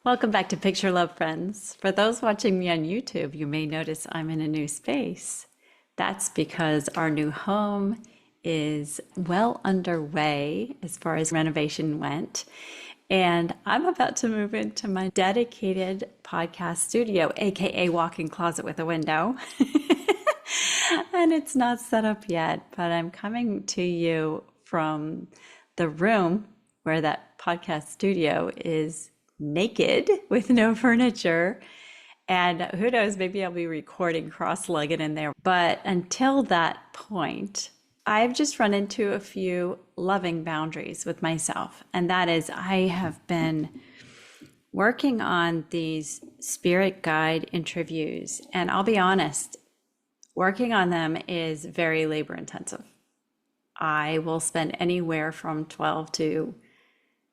Welcome back to Picture Love Friends. For those watching me on YouTube, you may notice I'm in a new space. That's because our new home is well underway as far as renovation went. And I'm about to move into my dedicated podcast studio, aka walk-in closet with a window. And it's not set up yet, but I'm coming to you from the room where that podcast studio is naked with no furniture. And who knows, maybe I'll be recording cross-legged in there. But until that point, I've just run into a few loving boundaries with myself. And that is, I have been working on these spirit guide interviews. And I'll be honest, working on them is very labor intensive. I will spend anywhere from 12 to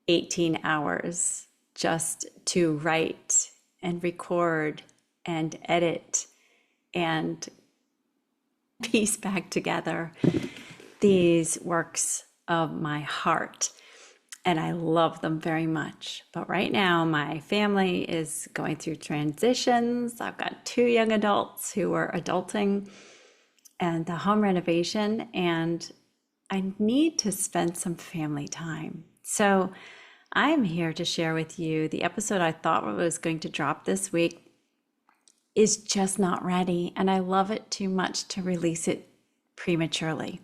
18 hours just to write and record and edit and piece back together these works of my heart. And I love them very much. But right now, my family is going through transitions. I've got two young adults who are adulting and the home renovation, and I need to spend some family time. So I'm here to share with you the episode I thought was going to drop this week is just not ready, and I love it too much to release it prematurely.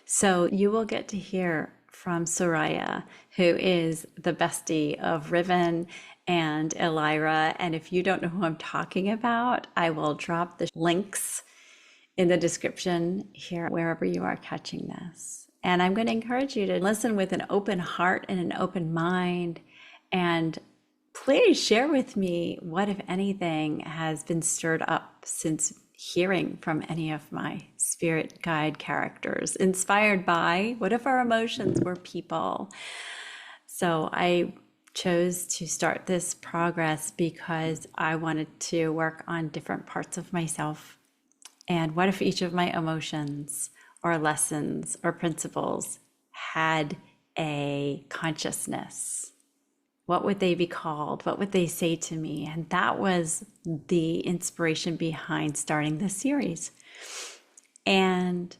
So you will get to hear from Soraya, who is the bestie of Riven and Elira. And if you don't know who I'm talking about, I will drop the links in the description here, wherever you are catching this. And I'm going to encourage you to listen with an open heart and an open mind. And please share with me what, if anything, has been stirred up since hearing from any of my spirit guide characters, inspired by what if our emotions were people. So I chose to start this progress because I wanted to work on different parts of myself. And what if each of my emotions or lessons or principles had a consciousness? What would they be called? What would they say to me? And that was the inspiration behind starting this series. And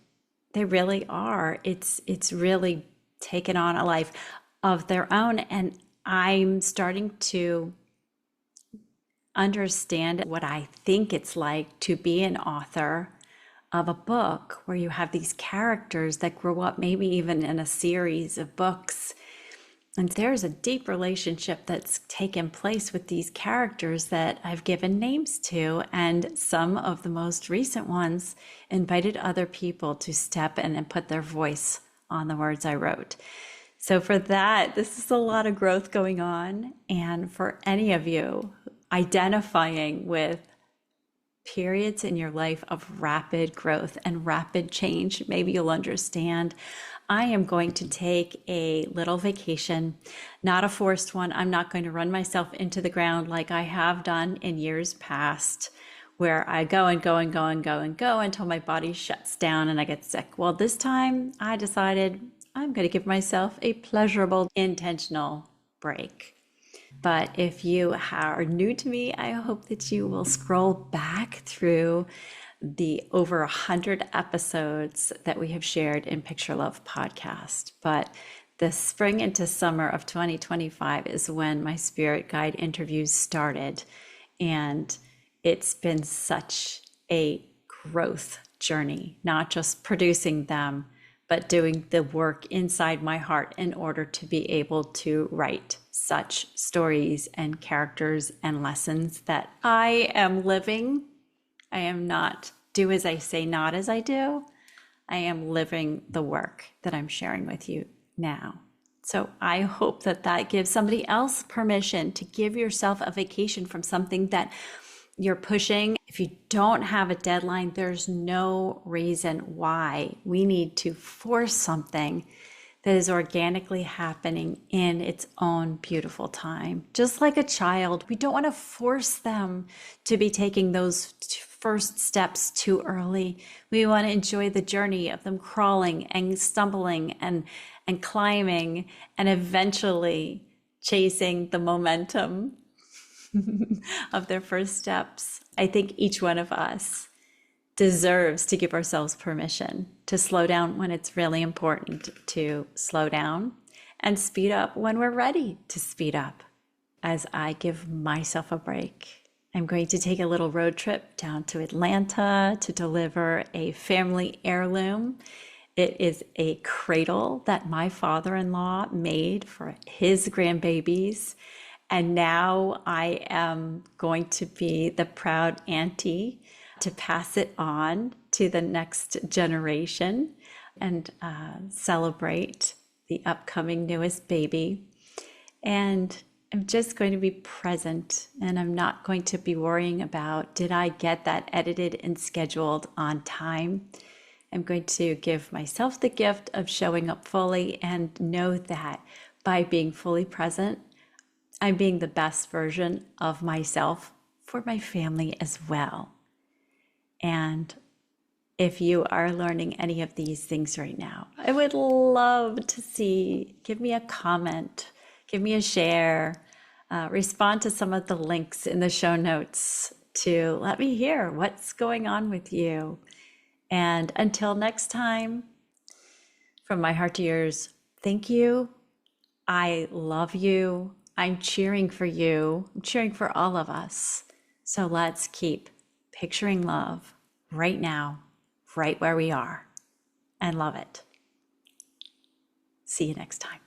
they really are. It's really taken on a life of their own. And I'm starting to understand what I think it's like to be an author of a book where you have these characters that grow up maybe even in a series of books. And there's a deep relationship that's taken place with these characters that I've given names to. And some of the most recent ones invited other people to step in and put their voice on the words I wrote. So for that, this is a lot of growth going on. And for any of you identifying with periods in your life of rapid growth and rapid change, maybe you'll understand. I am going to take a little vacation, not a forced one. I'm not going to run myself into the ground like I have done in years past, where I go and go and go and go and go until my body shuts down and I get sick. Well, this time I decided I'm going to give myself a pleasurable, intentional break. But if you are new to me, I hope that you will scroll back through the over 100 episodes that we have shared in Picture Love podcast. But the spring into summer of 2025 is when my spirit guide interviews started. And it's been such a growth journey, not just producing them, but doing the work inside my heart in order to be able to write such stories and characters and lessons that I am living. I am not do as I say, not as I do. I am living the work that I'm sharing with you now. So I hope that that gives somebody else permission to give yourself a vacation from something that you're pushing. If you don't have a deadline, there's no reason why we need to force something that is organically happening in its own beautiful time. Just like a child, we don't want to force them to be taking those first steps too early. We want to enjoy the journey of them crawling and stumbling and climbing and eventually chasing the momentum of their first steps. I think each one of us deserves to give ourselves permission to slow down when it's really important to slow down and speed up when we're ready to speed up. As I give myself a break, I'm going to take a little road trip down to Atlanta to deliver a family heirloom. It is a cradle that my father-in-law made for his grandbabies. And now I am going to be the proud auntie to pass it on to the next generation and celebrate the upcoming newest baby. And I'm just going to be present, and I'm not going to be worrying about, did I get that edited and scheduled on time? I'm going to give myself the gift of showing up fully and know that by being fully present, I'm being the best version of myself for my family as well. And if you are learning any of these things right now, I would love to see, give me a comment, give me a share, respond to some of the links in the show notes to let me hear what's going on with you. And until next time, from my heart to yours, thank you. I love you. I'm cheering for you. I'm cheering for all of us. So let's keep picturing love right now, right where we are, and love it. See you next time.